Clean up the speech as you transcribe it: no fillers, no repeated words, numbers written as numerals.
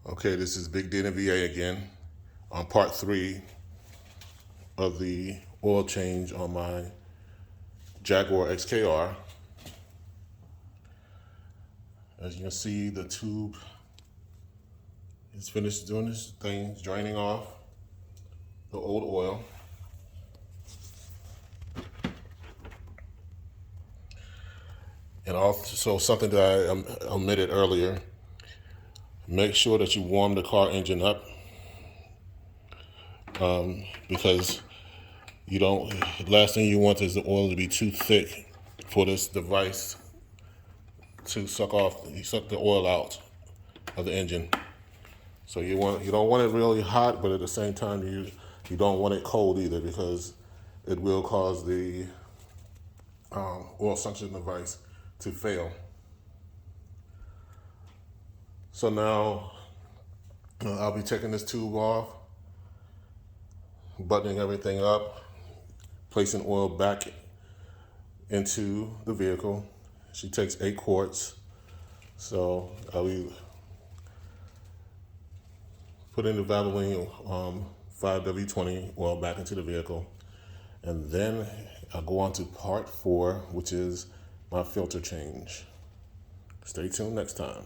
Okay, this is Big D and VA again on part 3 of the oil change on my Jaguar XKR. As you can see, the tube is finished doing this thing, draining off the old oil. And also something that I omitted earlier, make sure that you warm the car engine up because you don't, the last thing you want is the oil to be too thick for this device to suck the oil out of the engine. So you don't want it really hot, but at the same time you don't want it cold either, because it will cause the oil suction device to fail. So now I'll be taking this tube off, buttoning everything up, placing oil back into the vehicle. She takes 8 quarts. So I'll be putting the Valvoline 5W20 oil back into the vehicle. And then I'll go on to part 4, which is my filter change. Stay tuned next time.